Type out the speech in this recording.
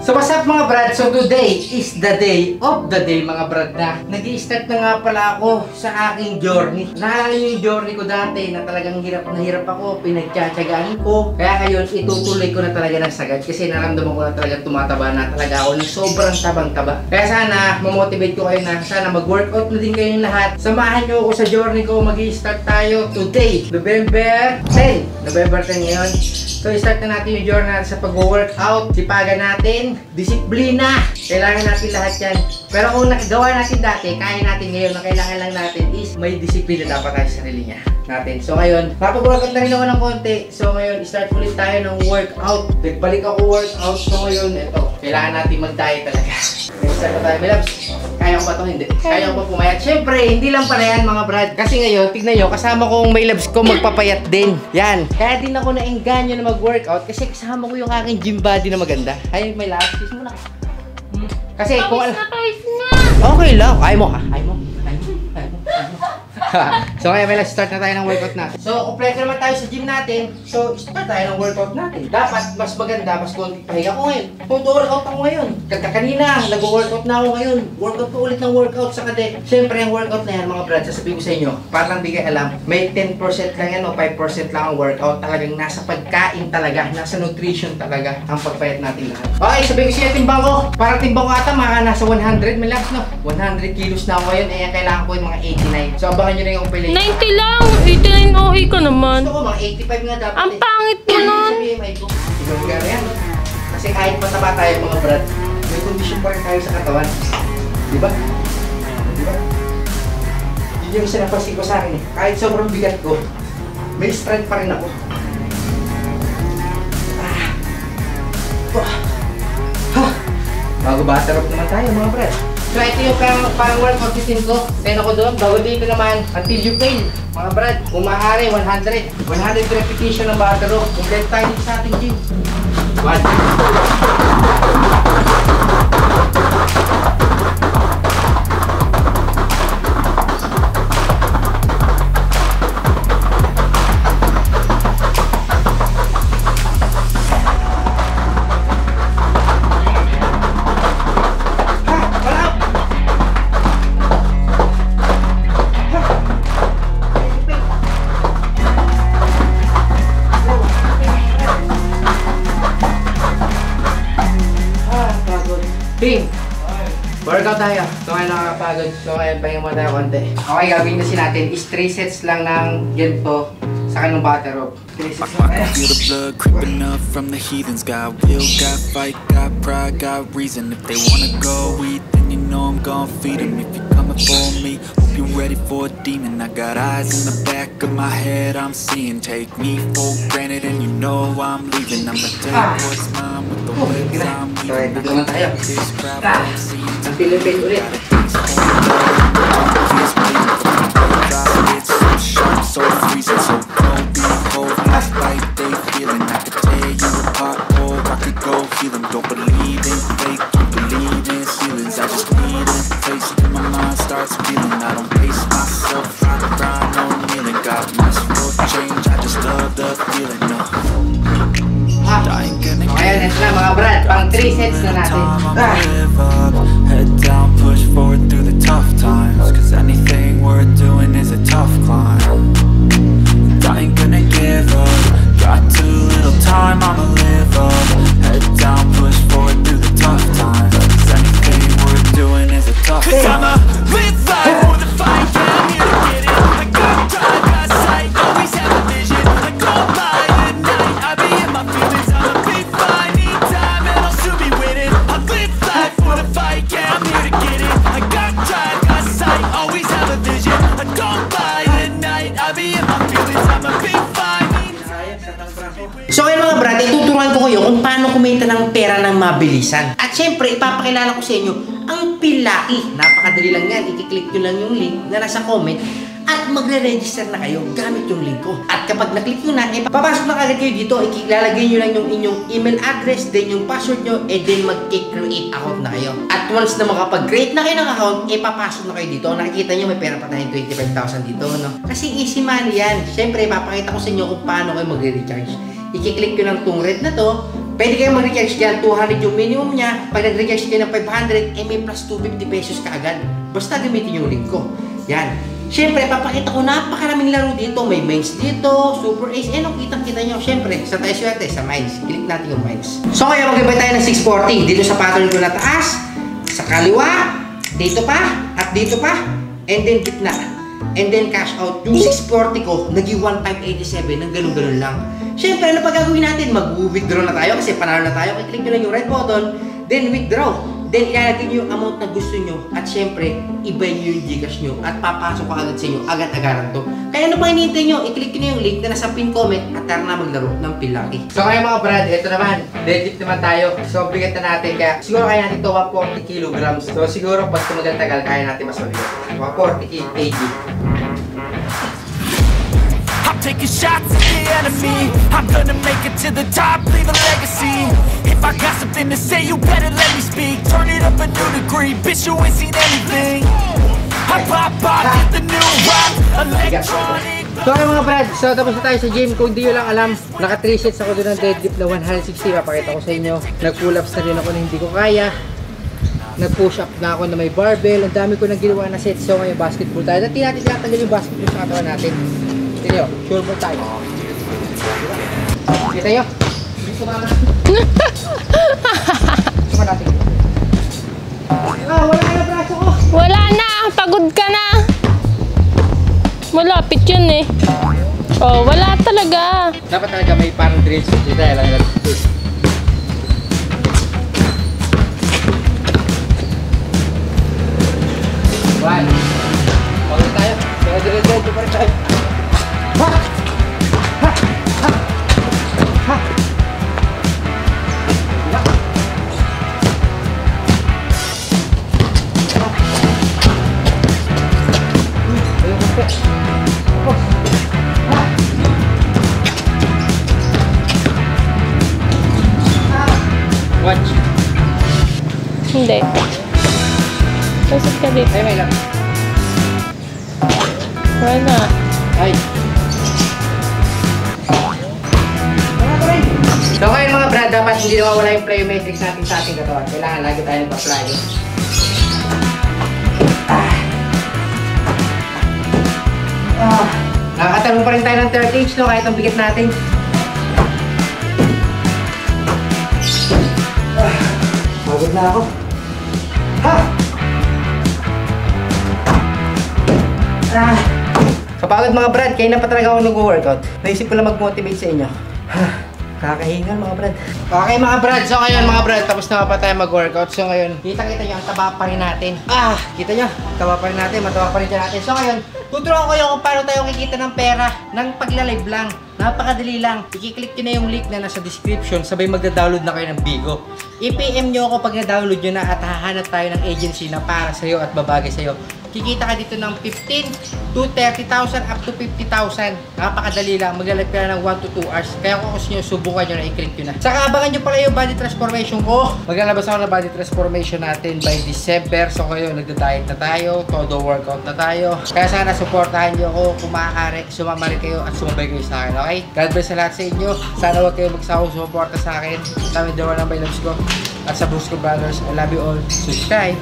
So what's up mga brad? So today is the day of the day mga brad na nag-i-start na nga pala ako sa aking journey. Naalala nyo yung journey ko dati na talagang hirap na hirap ako, pinagtsatsagaan ko. Kaya ngayon itutuloy ko na talaga ng sagad kasi naramdaman ko na talaga tumataba na talaga ako ng sobrang tabang-taba. Kaya sana mamotivate ko kayo na sana mag-workout na din kayong lahat. Samahan nyo ako sa journey ko, mag-i-start tayo today, November 10. November 10 ngayon. So, start na natin yung journey natin sa pag-workout. Sipagan natin. Disiplina. Kailangan natin lahat yan. Pero kung nakagawa natin dati, kaya natin ngayon. Na kailangan lang natin is may disiplina dapat tayo sa sarili natin. So, ngayon, napag-workout na rin ako ng konti. So, ngayon, start ulit tayo ng workout. Nagbalik ako workout. So, ngayon, ito. Kailangan natin mag-diet talaga. Start na tayo, Milabs. Kaya ko ba ito? Hindi. Kaya ko ba pumayat? Siyempre, hindi lang pala yan mga brad. Kasi ngayon, tignan nyo, kasama ko may labs ko magpapayat din. Yan. Kaya din ako naengganyo na mag-workout kasi kasama ko yung aking gym body na maganda. Ay, may labs. Kiss mo na. Kasi kung okay lang. Ayaw mo ha? Ayaw mo? So kaya may start na tayo ng workout natin. So kompleto naman tayo sa gym natin. So start tayo ng workout natin. Dapat mas maganda, mas konti pahinga ko ngayon. Workout ako ngayon. Kanina, nag-workout na ako ngayon. Workout ko ulit ng workout sa kade. Siyempre ang workout na yan mga brad, sasabihin ko sa inyo, parang bigay alam, may 10% lang yan o 5% lang ang workout. Talagang nasa pagkain talaga, nasa nutrition talaga ang pagpayat natin lahat. Okay, sabihin ko siya timbang ko. Para timbang ko ata mga nasa 100 may labs no. 100 kilos na ako ngayon, eh kailangan ko yung mga 89. So abangan nyo na yung pala. 90 lang! 89 OA ka naman. Gusto ko mga 85 nga dapat. Ang pangit mo nun! Ibang gano'n yan. Kasi kahit mataba tayo mga brad, may condition pa rin tayo sa katawan. Diba? Diba? Yun yung isa napansin ko sa akin eh. Kahit sobrang bigat ko, may strength pa rin ako. Bago butterop naman tayo mga brad. So ito yung parang workout routine ko. Then ako doon, bago dito naman, until you fail. Mga brad, kung maaari, 100 repetition ng butterop. Complete tayo dito sa ating gym. 1. Workout tayo. So ngayon nakakapagod. So ngayon pahinga muna tayo konti. Okay, gagawin kasi natin is 3 sets lang ng ganito sa kanong butterop. 3 sets lang. Feel the blood creeping up from the heathens. Got will, got fight, got pride, got reason. If they wanna go eat, then you know I'm gon' feed them. If you're coming for me, hope you're ready for a demon. I got eyes in the back of my head, I'm seeing. Take me for granted and you know I'm leaving. I'ma take what's mine with the waves I'm leaving. Dito naman tayo. Ang Philippine ulit. It's so sharp, so freezing, so cold, behold, that's like they feeling. I could tear you apart, or I could go heal them. Don't believe in fake, don't believe in ceilings. I just need a taste till my mind starts feeling. I don't pace myself, I grind on kneeling. Got much for change, I just love the feeling. No, I ain't gonna Ayan, ito na mga brad, pang 3 sets na natin. Head down, push forward through the tough times. Cause anything worth doing is a tough climb. And I ain't gonna give up. Got too little time, I'ma live up. Head down, push forward through the tough times. Cause anything worth doing is a tough climb. Cause I'ma live life for the fight. Yeah, I'm here to get it. I got drive, got sight, always have a vision. I go by the night, I be in my feelings. I'm a big fine, need time and I'll soon be winning. I live life for the fight, yeah, I'm here to get it. I got drive, got sight, always have a vision. I don't buy the night, I be in my feelings. I'm a big fine. So ayun mga brad, ituturuan ko kayo kung paano kumita ng pera ng mabilisan. At syempre, ipapakilala ko sa inyo ang Pilaki. Napakadali lang yan. I-click nyo lang yung link na nasa comment at magre-register na kayo gamit yung link ko. At kapag na-click nyo na, papasok na agad kayo dito. Ilalagay nyo lang yung inyong email address, then yung password nyo, then mag-create account na kayo. At once na makapag-create na kayo ng account, papasok na kayo dito. Nakikita nyo may pera pa tayong 25,000 dito, no? Kasi easy money yan. Siyempre, ipapakita ko sa inyo kung paano kayo magre-recharge. I-click nyo lang tong red na to, Pwede kayong mag-recharge dyan, 200 yung minimum niya. Pag nag-recharge kayo ng 500, may plus 250 pesos kaagad. Basta gamitin yung link ko. Yan. Siyempre, papakita ko napakaraming laro dito. May mines dito, Super Ace. Kitang-kita nyo. Siyempre, sa tayo swerte, sa mines. Click natin yung mines. So, ngayon mag-ibay tayo ng 640. Dito sa pattern ko na taas, sa kaliwa, dito pa, at dito pa, and then gitna. And then cash out. Yung 640 ko, naging 1587 ng ganun-ganun lang. Siyempre, ano pa gagawin natin? Mag-withdraw na tayo kasi panalo na tayo. I-click nyo lang yung red button, then withdraw. Then ilalagay nyo yung amount na gusto nyo. At syempre, iba nyo yung Gcash nyo. At papasok ka agad sa inyo, agad-agaran to. Kaya ano pa hinihintay nyo? I-click nyo yung link na nasa pin comment at tara na maglaro ng Pilaki. So ngayon mga brad, ito naman. Deadlift naman tayo. So bigat na natin. Kaya siguro kaya natin ito 140 kilograms. So siguro basta magal-tagal kaya natin mas mabigat. 140 kg. I'm taking shots at the enemy. I'm gonna make it to the top, leave a legacy. If I got something to say, you better let me speak. Turn it up a new degree, bitch, you ain't seen anything. I pop off, get the new rock, electronic. So ayun mga brad, so tapos na tayo sa gym. Kung di nyo lang alam, naka 3 sets ako doon ng deadlift na 160. Papakita ko sa inyo. Nag-pull ups na rin ako na hindi ko kaya. Nag-push up na ako na may barbell. Ang dami ko nang ginawa na sets. So ngayon basketball tayo. Dati natin tinatanggal yung basketball sa katawan natin. Tignan nyo, sure ball tayo. Kita nyo? Gusto ka na. Gusto ka natin. Wala na braso ko. Wala na! Pagod ka na! Malapit yun eh. Oh, wala talaga. Dapat talaga may parang drills dito tayo lang. One. Pagod tayo. Kaya dire-diretso pa rin tayo. Ha! Ha! Ha! Ha! Watch. Hindi. Pasok ka dito. Ay, may lang. Wala. Ay. So ngayon mga brad, dapat hindi nawawala yung plyometrics natin sa ating katawan. Kailangan lagi tayo nagpa-plyo. Nakakatalong pa rin tayo ng 30 no, kahit ang bigat natin. Pagod na ako. Ha! Kapagod mga brad, kaya na pa talaga ako nag-workout. Naisip ko lang mag-motivate sa inyo. Kakahingal mga brad. Okay mga brad, so ngayon mga brad, tapos na pa tayo mag-workout. So ngayon, kita-kita nyo, ang taba pa rin natin. Kita nyo, taba pa rin natin, mataba pa rin natin. So ngayon, tuturuan ko kayo kung paano tayo kikita ng pera ng pagla-live lang. Napakadali lang. I-click nyo na yung link na nasa description, sabay magda-download na kayo ng Bigo. I-PM nyo ako pag na-download nyo na at hahanap tayo ng agency na para sa'yo at babagay sa'yo. Kikita ka dito ng 15 to 30,000 up to 50,000. Napakadali lang. Maglalagay ka ng 1 to 2 hours. Kaya kung gusto nyo, subukan nyo na i-click nyo na. Saka abangan nyo pala yung body transformation ko. Maglalabas ako ng body transformation natin by December. So ngayon, nagda-diet na tayo. Todo workout na tayo. Kaya sana supportahan nyo ako. Kung maaari, sumama rin kayo at sumabay kayo sa akin. Okay? God bless sa lahat sa inyo. Sana huwag kayo magsawang sumuporta sa akin. Kami daw ng by loves ko. At sa Brusco Brothers, I love you all. Subscribe!